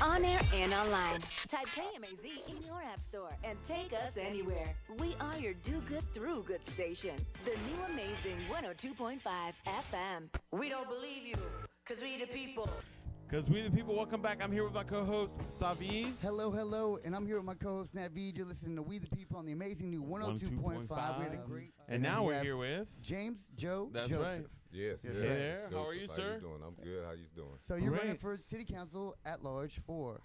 On air and online. Type KMAZ in your app store and take us anywhere. We are your do good through good station. The new amazing 102.5 FM. We don't believe you, because we the people. Because we the people, welcome back. I'm here with my co-host, Saviz. Hello, hello, and I'm here with my co-host, Navid. You're listening to We the People on the amazing new 102.5. We had a great... And now we're here with... James, Joe, That's Joseph. right. Yes, Hey yes. there. Joseph, How are you, sir? How you doing? I'm good. How you doing? So you're Great. running for City Council at large for,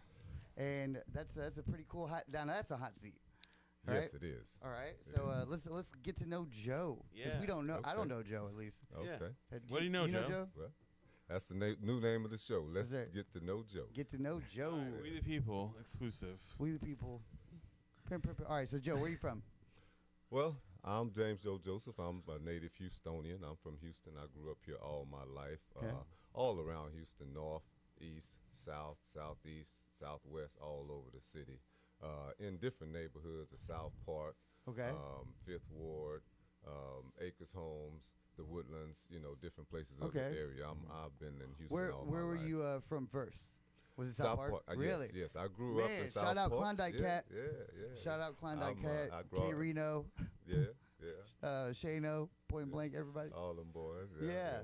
and that's a pretty cool hot... Now, that's a hot seat. Right? Yes, it is. All right, It so is. let's get to know Joe. Because we don't know... I Okay. don't know Joe, at least. Okay. What do you know, Joe? Well, that's the new name of the show. Let's That's right. get to know Joe. Get to know Joe. All right, we the people, exclusive. We the People. All right, so Joe, where are you from? Well, I'm James Joe Joseph. I'm a native Houstonian. I'm from Houston. I grew up here all my life, Okay. all around Houston, north, east, south, southeast, southwest, all over the city, in different neighborhoods of South Park, Okay. Fifth Ward, Acres Homes, the Woodlands, different places of Okay. the area. I've been in Houston Where all where my were life. you from first? Was it South Park? Really? Yes, I grew up Man, in South shout out Park. Klondike yeah, Cat. Yeah. Shout out Klondike I Cat, grew K up- Reno, Yeah, yeah. Shano, Point Yeah. Blank, everybody. All them boys. Yeah. Yeah.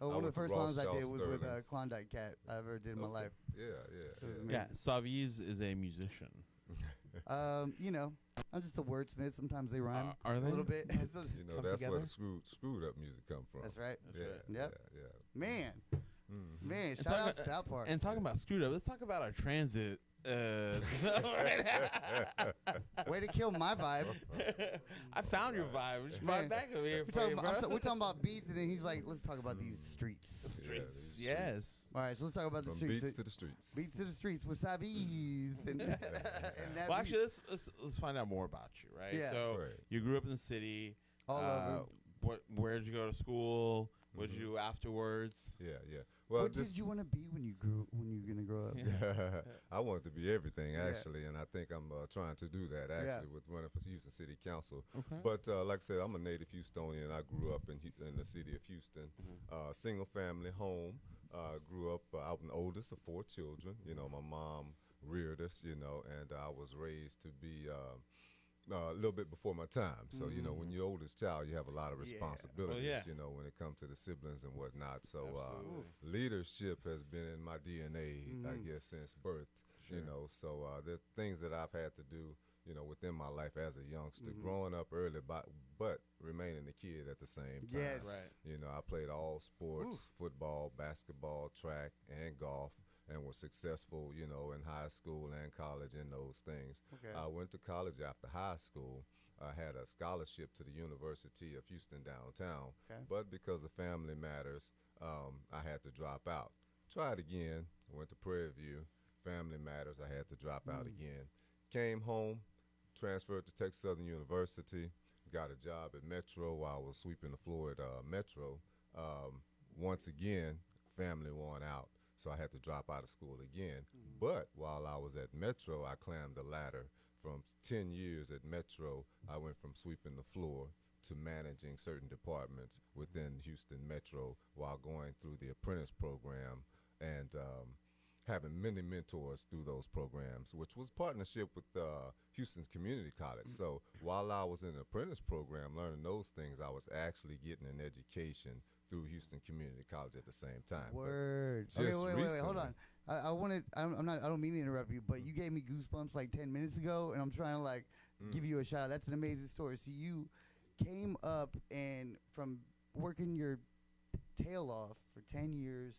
Oh, I one of the went to first songs I Rothschild did was with Sterling. Klondike Cat I ever did in my Okay. life. Yeah, It was yeah. Yeah, Saviz is a musician. I'm just a wordsmith. Sometimes they rhyme Are a they? little bit. So You know, come that's together. where the screwed up music come from. That's right. Yeah, right. Yep. yeah. Man, Mhm. man, And shout talk out about- South Park. And talking about screwed up, let's talk about our transit. Way to kill my vibe. I found your vibe. Just Man, brought back over here We're for you, talking, about, bro. we're talking about beats, and then he's like, let's talk about these streets. Streets, Yeah, yes. All right, so let's talk about the From streets. beats to the streets. Beats to the streets with Sabi's. And that Well, beat. actually, let's find out more about you, right? Yeah. So Right. you grew up in the city. All over. Where did you go to school? What did you do afterwards? Yeah, yeah. Well, What just did you want to be when you gonna grow up? I wanted to be everything Yeah. actually, and I think I'm trying to do that actually with running for Houston City Council. Okay. But like I said, I'm a native Houstonian. I grew up in the city of Houston, single family home. Grew up. I'm the oldest of 4 children. My mom reared us. And I was raised to be. A little bit before my time. So, when you're oldest child, you have a lot of Yeah. responsibilities, yeah. when it comes to the siblings and whatnot. So Absolutely. leadership has been in my DNA, I guess, since birth, Sure. So there's things that I've had to do, within my life as a youngster, growing up early, but remaining a kid at the same time. Yes. Right. I played all sports, football, basketball, track, and golf. And was successful, in high school and college in those things. Okay. I went to college after high school. I had a scholarship to the University of Houston downtown. Okay. But because of family matters, I had to drop out. Tried again. Went to Prairie View. Family matters. I had to drop out again. Came home, transferred to Texas Southern University. Got a job at Metro while I was sweeping the floor at Metro. Once again, family won out. So I had to drop out of school again. But while I was at Metro, I climbed the ladder. From 10 years at Metro, I went from sweeping the floor to managing certain departments within Houston Metro while going through the apprentice program and having many mentors through those programs, which was partnership with Houston's Community College. So while I was in the apprentice program learning those things, I was actually getting an education through Houston Community College at the same time. But Word. just Okay, wait, hold recently- on. I wanted. I don't mean to interrupt you, but you gave me goosebumps like 10 minutes ago, and I'm trying to give you a shout out. That's an amazing story. So you came up and from working your tail off for 10 years,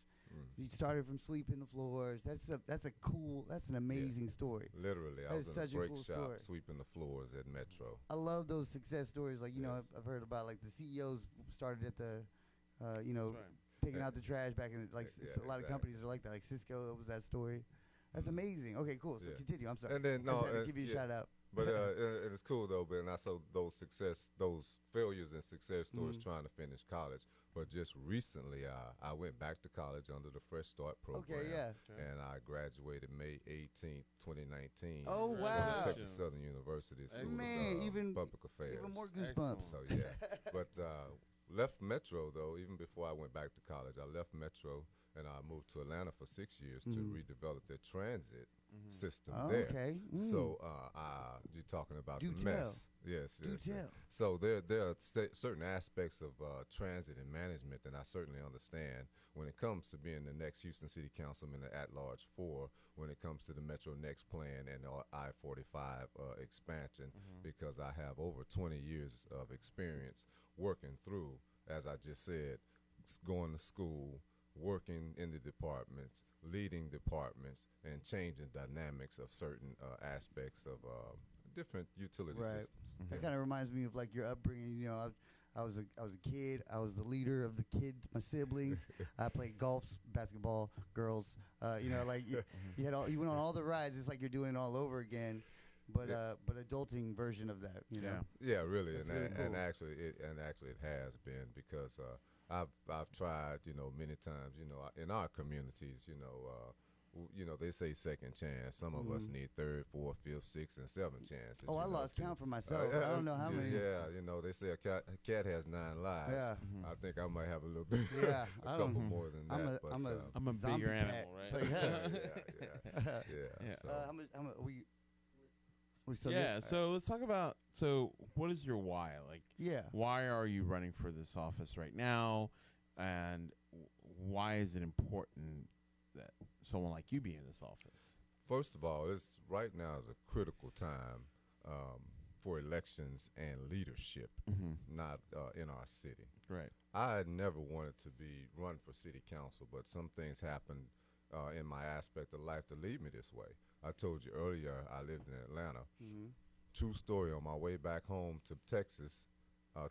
you started from sweeping the floors. That's an amazing story. Literally, I That was is in a such a brake cool shop story. sweeping the floors at Metro. I love those success stories. Like Yes. I've heard about like the CEOs started at the, That's right. taking out the trash back in like Yeah, a lot of exactly. companies are like that. Like Cisco, that was that story. That's amazing. Okay, cool. So Yeah. continue. I'm sorry. And then I just no, had to give you a yeah. shout out. But it is cool though. But and I saw those failures and success stories trying to finish college. But just recently, I went back to college under the Fresh Start program. Okay, yeah. And I graduated May 18th, 2019. Oh From wow. the Texas Southern University School Man, of even Public Affairs. even more goosebumps. So yeah, but left Metro though. Even before I went back to college, I left Metro and I moved to Atlanta for 6 years to redevelop the transit system Oh, there. okay. So you're talking about Do the tell. mess. Yes, Do yes. tell. So there are certain aspects of transit and management that I certainly understand when it comes to being the next Houston City Councilman at large for when it comes to the Metro Next plan and I-45 expansion, because I have over 20 years of experience working through, as I just said, going to school, working in the departments, leading departments, and changing dynamics of certain aspects of different utility systems. That kind of reminds me of like your upbringing. You know, I was a kid. I was the leader of the kids, my siblings. I played golf, basketball, girls. You know, like you went on all the rides. It's like you're doing it all over again, but adulting version of that. You know? Yeah, really, That's and really cool. and actually it has been, because I've tried, many times, in our communities, they say second chance. Some of us need third, fourth, fifth, sixth, and seventh chances. Oh, I lost count for myself. I don't know how many. Yeah, they say a cat has 9 lives. Yeah. I think I might have a little bit, Yeah, a I couple don't. more than that. I'm a zombie bigger cat. animal, right? Like, yeah. So. we still Yeah, good? so let's talk about, what is your why? Like, Yeah. why are you running for this office right now, and why is it important that someone like you be in this office? First of all, right now is a critical time for elections and leadership, not in our city. Right. I had never wanted to run for city council, but some things happened in my aspect of life to lead me this way. I told you earlier I lived in Atlanta. True story, on my way back home to Texas,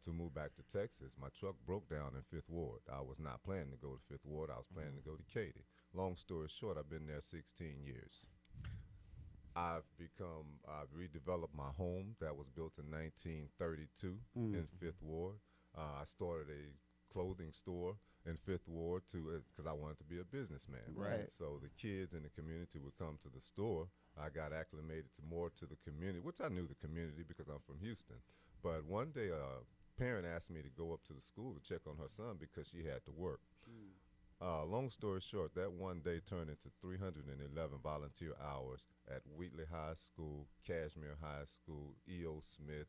to move back to Texas, my truck broke down in 5th Ward. I was not planning to go to 5th Ward. I was planning to go to Katy. Long story short, I've been there 16 years. I've redeveloped my home that was built in 1932 in 5th Ward. I started a clothing store in 5th Ward because I wanted to be a businessman. Right. So the kids in the community would come to the store. I got acclimated more to the community, which I knew the community because I'm from Houston. But one day a parent asked me to go up to the school to check on her son because she had to work. Long story short, that one day turned into 311 volunteer hours at Wheatley High School, Cashmere High School, E.O. Smith,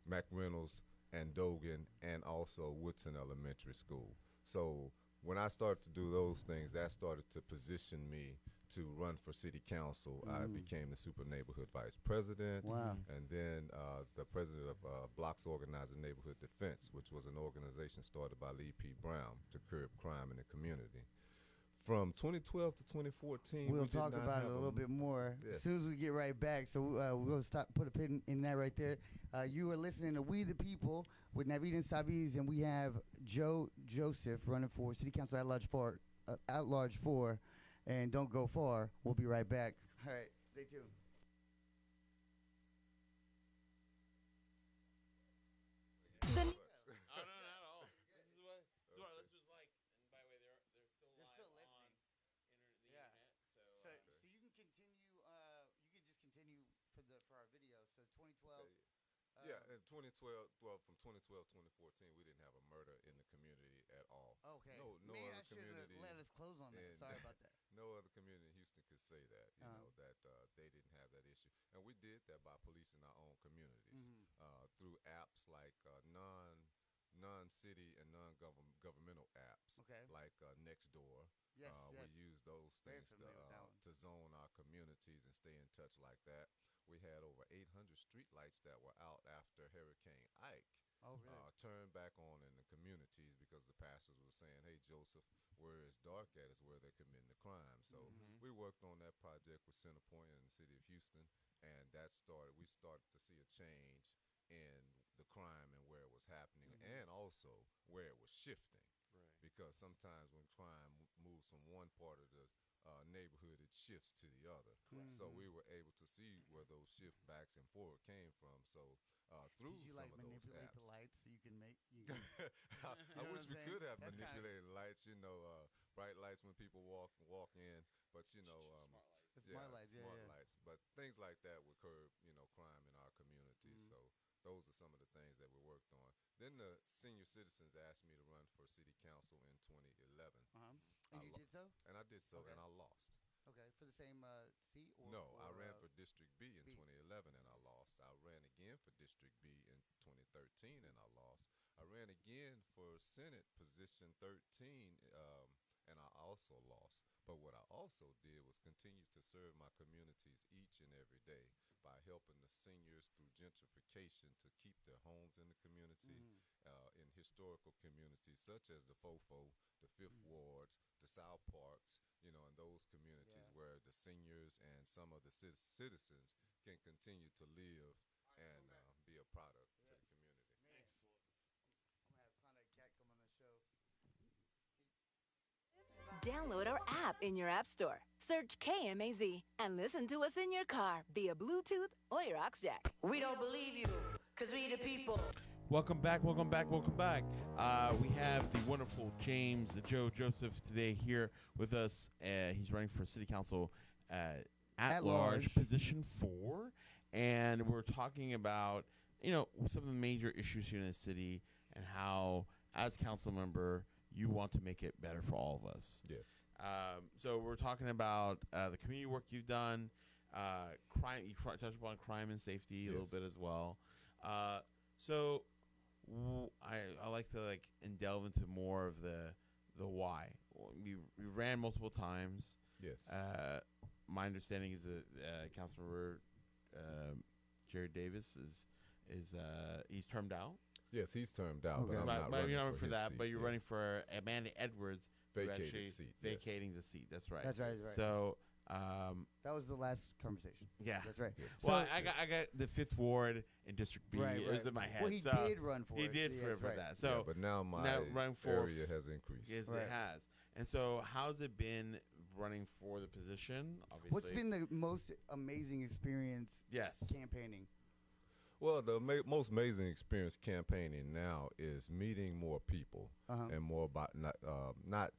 McReynolds, and Dogan, and also Woodson Elementary School. So when I started to do those things, that started to position me to run for city council. I became the super neighborhood vice president, and then the president of Blocks Organizing Neighborhood Defense, which was an organization started by Lee P. Brown to curb crime in the community. From 2012 to 2014, we'll talk about it a little bit more as soon as we get right back. So we're going to put a pin in that right there. You are listening to We the People with Navid Zanjani, and we have Joseph running for City Council at large for, and don't go far. We'll be right back. All right, stay tuned. Yeah, in 2012, from 2012 to 2014, we didn't have a murder in the community at all. Okay. No Man, other I should have community. let us close on that. Sorry about that. No other community in Houston could say that, that they didn't have that issue. And we did that by policing our own communities through apps like non-city and non-governmental apps, like Nextdoor. Yes, We use those things to zone our communities and stay in touch like that. We had over 800 street lights that were out after Hurricane Ike. Oh, really? Turned back on in the communities because the pastors were saying, hey, Joseph, where it's dark at is where they're committing the crime. So we worked on that project with Centerpoint in the city of Houston, and we started to see a change in the crime and where it was happening and also where it was shifting. Right. Because sometimes when crime moves from one part of the neighborhood, it shifts to the other. So we were able to see where those shift backs and forward came from. So through Did you some like of those manipulate apps. the lights so you can make? I wish we could have manipulated lights. Bright lights when people walk in, but smart lights, smart lights. But things like that would curb crime in our community. So those are some of the things that we worked on. Then the senior citizens asked me to run for city council in 2011. And you did so? And I did so, Okay. and I lost. Okay, for the same seat? Or No, I for, ran for District B in B. 2011 and I lost. I ran again for District B in 2013 and I lost. I ran again for Senate position 13 and I also lost. But what I also did was continue to serve my communities each and every day by helping the seniors through gentrification to keep their homes in the community, in historical communities such as the Fofo, the Fifth Wards, the South Parks, you know, in those communities where the seniors and some of the citizens can continue to live and be a product to the community. Excellent. I'm going to have Contact Cat come on the show. Download our app in your app store. Search KMAZ and listen to us in your car via Bluetooth or your aux jack. We don't believe you, because we the people. Welcome back, welcome back, welcome back. We have the wonderful James Joe Joseph today here with us. He's running for City Council at large, position 4. And we're talking about, you know, some of the major issues here in the city and how, as council member, you want to make it better for all of us. Yes. So we're talking about the community work you've done, crime. You touched upon crime and safety a little bit as well. So I like to delve into more of the why. We ran multiple times. Yes. My understanding is that Councilmember Jared Davis is he's termed out. Yes, he's termed out. Okay. But I'm not But you're running not for that. seat, But you're running for Amanda Edwards, Vacated actually seat, vacating the seat. That's right. That's right. Right. So. That was the last conversation. Yeah, That's right. Yes. Well, So- I got the 5th Ward in District B. Right, It was right. in my head. Well, he so did run for He it. did Yes, for right. that. So, but now my running for area has increased. yes, Right. it has. And so, how's it been running for the position? Obviously, What's been the most amazing experience yes? campaigning? Well, the most amazing experience campaigning now is meeting more people and more about not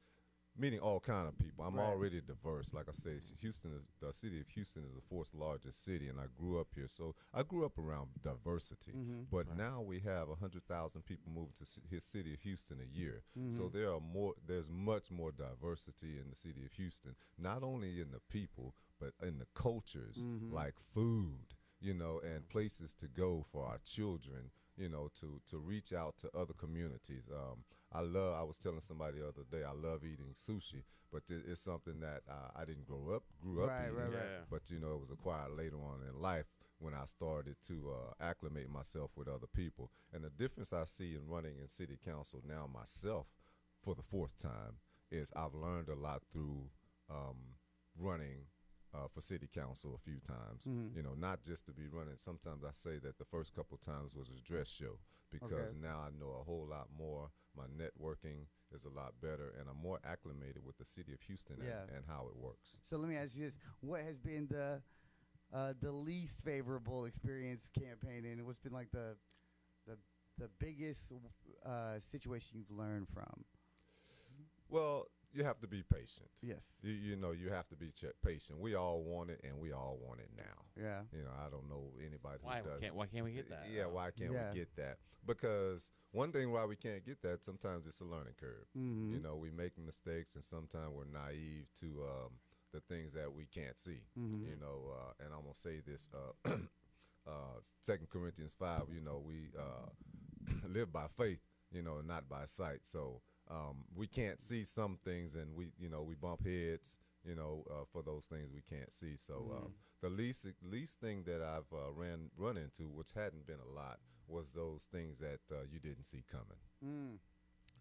meeting all kind of people. I'm Right. already diverse. Like I say, the city of Houston is the 4th largest city, and I grew up here. So I grew up around diversity. But now we have 100,000 people moving to his city of Houston a year. So there's much more diversity in the city of Houston, not only in the people, but in the cultures, like food, you know, and places to go for our children, you know, to reach out to other communities. I was telling somebody the other day, I love eating sushi, but it's something that I didn't grew up Right, eating. right, right. Yeah. But, you know, it was acquired later on in life when I started to acclimate myself with other people. And the difference I see in running in city council now myself for the 4th time is I've learned a lot through running for city council a few times, you know, not just to be running. Sometimes I say that the first couple times was a dress show because now I know a whole lot more. My networking is a lot better, and I'm more acclimated with the city of Houston and how it works. So let me ask you this: what has been the least favorable experience campaigning? What's been like the biggest situation you've learned from? Well, you have to be patient. Yes. You know, you have to be patient. We all want it, and we all want it now. Yeah. You know, I don't know anybody Why who does. why can't we get that? Yeah, why can't Yeah. we get that? Because one thing why we can't get that, sometimes it's a learning curve. You know, we make mistakes, and sometimes we're naive to the things that we can't see. You know, and I'm gonna say this: 2 Corinthians 5. You know, we live by faith, you know, not by sight. So we can't see some things, and we bump heads, you know, for those things we can't see. So the least thing that I've run into, which hadn't been a lot, was those things that you didn't see coming.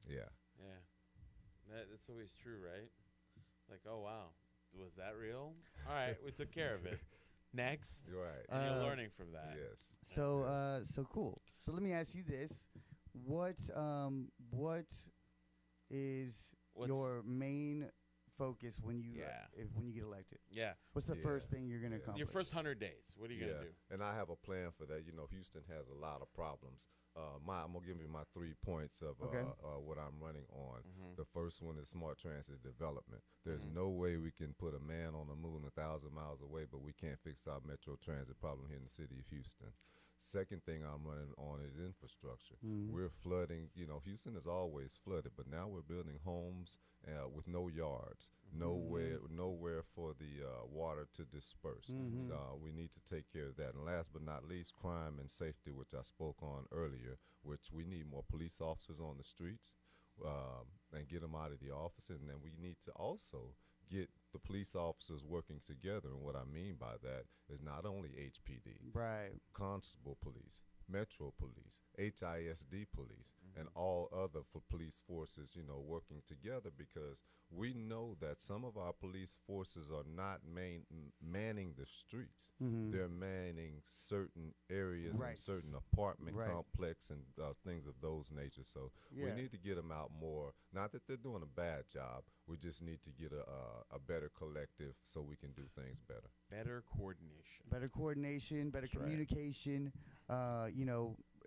Yeah. Yeah. That's always true, right? Like, oh wow, was that real? All right, we took care of it. Next, You're right. and you're learning from that. Yes. So so cool. So let me ask you this: what is What's- your main focus when you Yeah. when you get elected? Yeah. What's the Yeah. first thing you're going to accomplish? Your first 100 days. What are you gonna do? And I have a plan for that. You know, Houston has a lot of problems. I'm gonna give you my 3 points of what I'm running on. The first one is smart transit development. There's no way we can put a man on the moon 1,000 miles away, but we can't fix our metro transit problem here in the city of Houston. Second thing I'm running on is infrastructure. Mhm. We're flooding. Houston is always flooded, but now we're building homes with no yards, nowhere for the water to disperse. Mhm. So we need to take care of that. And last but not least, crime and safety, which I spoke on earlier, which we need more police officers on the streets and get them out of the offices. And then we need to also get the police officers working together. And what I mean by that is not only HPD, Right. Constable Police, Metro Police, HISD Police, and all other police forces, working together, because we know that some of our police forces are not manning the streets. Mhm. They're manning certain areas Right. and certain apartment Right. complex and things of those nature. So we Yeah. need to get them out more. Not that they're doing a bad job. We just need to get a better collective so we can do things better. Better coordination. Better coordination, better That's right. communication.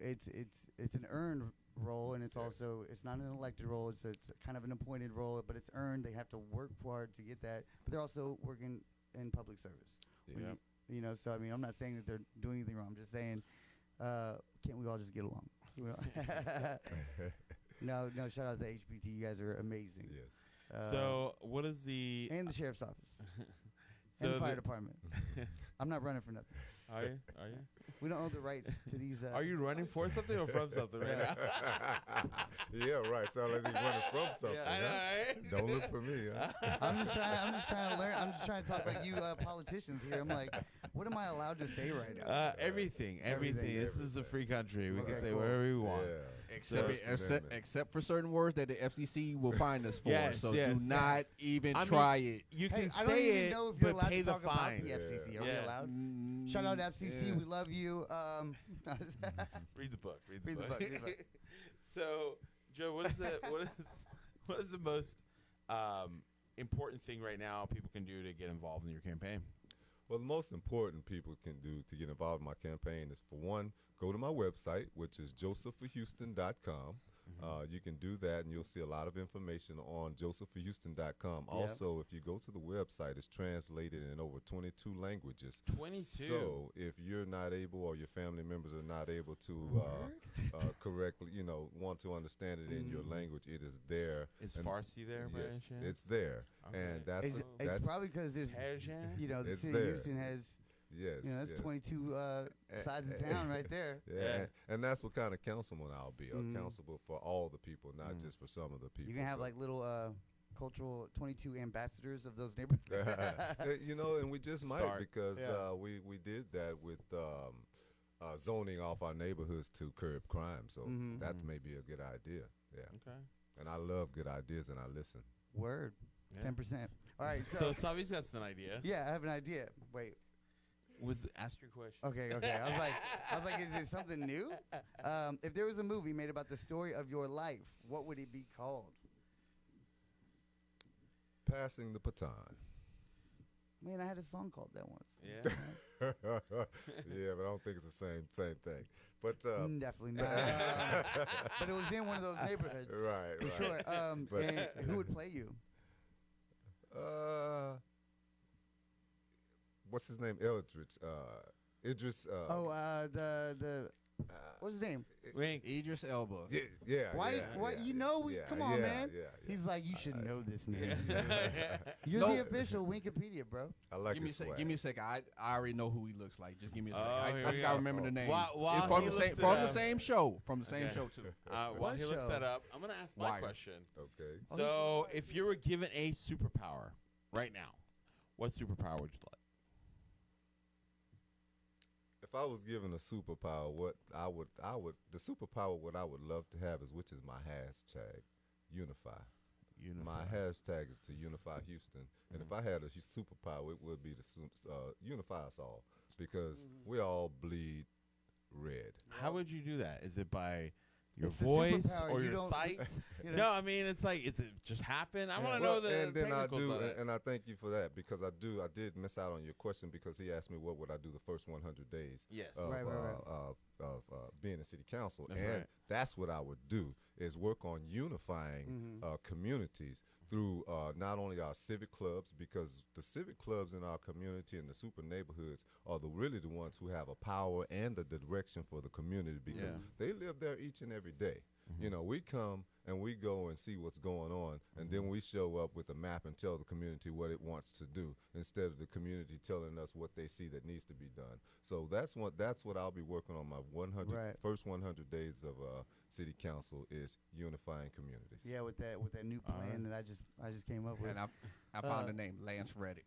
It's an earned role, and it's Yes. also it's not an elected role. It's kind of an appointed role, but it's earned. They have to work hard to get that, but they're also working in public service. When Yep. So I mean, I'm not saying that they're doing anything wrong. I'm just saying, can't we all just get along? No, shout out to HBT. You guys are amazing. Yes. So what is the? and the sheriff's office So and the fire the- department. I'm not running for nothing. Are you? Are you? We don't own the rights to these. Are you running for something or from something right now? Yeah, right. Sounds like he's running from something. I know, Huh? right? Don't look for me. Huh? I'm just trying to learn. I'm just trying to talk like you politicians here. I'm like, what am I allowed to say right now? Everything. Everything, This is a free country. We can Okay, say cool. whatever we want. Yeah. Except, First Amendment. except for certain words that the FCC will find us for. Yes, so yes. do not even I mean, try it. You Hey, can I don't say even it, know if you're but allowed pay to the talk about fine. the FCC. Are we Yeah. allowed? Mm, Shout out to FCC. yeah. We love you. Read the book. Read the Read the book. book, read the book. So, Joe, what is the most important thing right now people can do to get involved in your campaign? Well, the most important people can do to get involved in my campaign is, for one, go to my website, which is josephforhouston.com. You can do that, and you'll see a lot of information on josephforhouston.com. Yep. Also, if you go to the website, it's translated in over 22 languages. 22. So if you're not able, or your family members are not able to correctly, want to understand it in your language, it is there. Is And Farsi there by any Yes, chance? it's there. Okay. And that's It's probably because there's, Persian? the It's city there. of Houston has, yes, that's yes. 22 sides of town right there. Yeah, Yeah. and that's what kind of councilman I'll be. Mhm. A councilman for all the people, not Mhm. just for some of the people. You can have So- like little cultural 22 ambassadors of those neighborhoods. and we just might, Start. because Yeah. we did that with zoning off our neighborhoods to curb crime. So Mhm. that may be a good idea. Yeah, Okay. and I love good ideas, and I listen. Word. Yeah. 10%. All right. So Savi's got an idea. Yeah, I have an idea. Wait. Ask your question. Okay. I was like, is it something new? If there was a movie made about the story of your life, what would it be called? Passing the baton. Man, I had a song called that once. Yeah. Yeah, but I don't think it's the same thing. But Definitely not. But it was in one of those neighborhoods. right, For right. sure. But- And who would play you? What's his name? Eldridge. Idris. What's his name? Wink. Idris Elba. Yeah. Why? Yeah, Why? yeah, You know, yeah, come on, yeah, man. Yeah, yeah. He's like, you should know this name. Yeah. You're No. the official Wikipedia, bro. I like Give me, his sec- swag. give me a second. I already know who he looks like. Just give me a Oh, second. here I we just gotta go. remember the name. While It's from he the looks same it from the up. same show. From the same Okay. show too. While What he looks show? that up, I'm gonna ask my Wire. question. Okay. Oh, So, if you were given a superpower right now, what superpower would you like? If I was given a superpower, what I would the superpower what I would love to have is, which is my hashtag, unify. My hashtag is to unify Houston, and if I had a superpower, it would be to unify us all, because we all bleed red. How would you do that? Is it by your It's a voice superpower. or You your don't- sight? You know? No, I mean, it's like, is it just happen? I want to Well, know the and then I technicals do, of it. and I thank you for that, because I did miss out on your question, because he asked me what would I do the first 100 days Yes. of, Right. of being in city council, That's and right. that's what I would do. is work on unifying communities through not only our civic clubs, because the civic clubs in our community and the super neighborhoods are really the ones who have a power and the direction for the community, because they live there each and every day. You know, we come and we go and see what's going on, and then we show up with a map and tell the community what it wants to do, instead of the community telling us what they see that needs to be done. So that's what I'll be working on my first 100 days of city council, is unifying communities. Yeah, with that new plan that I just came up with. And I found the name, Lance Reddick.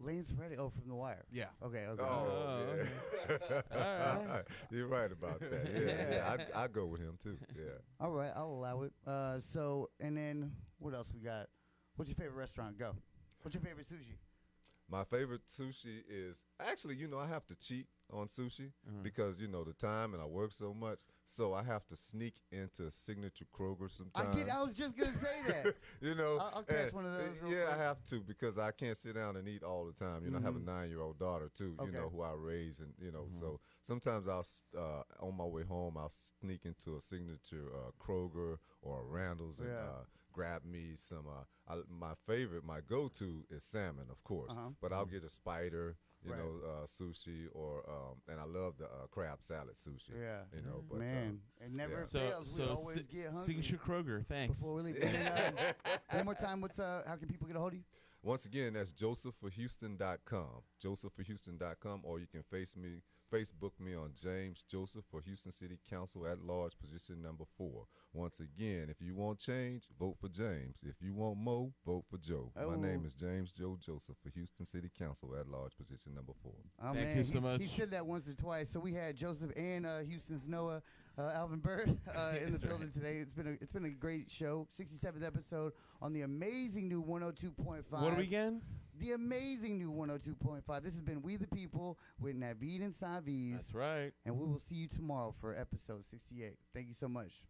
Lance Reddick, from The Wire. Yeah. Okay. Oh, yeah. All right. You're right about that. Yeah. I go with him too. Yeah. All right, I'll allow it. So, and then what else we got? What's your favorite restaurant? Go. What's your favorite sushi? My favorite sushi is actually, I have to cheat on sushi because, the time and I work so much. So I have to sneak into Signature Kroger sometimes. I was just going to say that. I'll catch one of those. Yeah, I have to, because I can't sit down and eat all the time. I have a 9-year-old daughter too, who I raise. And, so sometimes I'll, on my way home, I'll sneak into a Signature Kroger or a Randall's and grab me some. My go-to is salmon, of course, but I'll get a spider, sushi, or and I love the crab salad sushi. Yeah, but man, it never fails. We always get hungry. Signature Kroger, thanks. Before we leave, one more time, how can people get a hold of you? Once again, that's josephforhouston.com, josephforhouston.com, or you can Facebook me on James Joseph for Houston City Council at Large, position number 4. Once again, if you want change, vote for James. If you want Mo, vote for Joe. My name is James Joe Joseph for Houston City Council at Large, position number 4. Thank you so much. He said that once or twice. So we had Joseph and Houston's Noah, Alvin Bird in the building today. It's been a great show. 67th episode on the amazing new 102.5. What are we again? The amazing new 102.5. This has been We the People with Navid and Saviz. That's right. And we will see you tomorrow for episode 68. Thank you so much.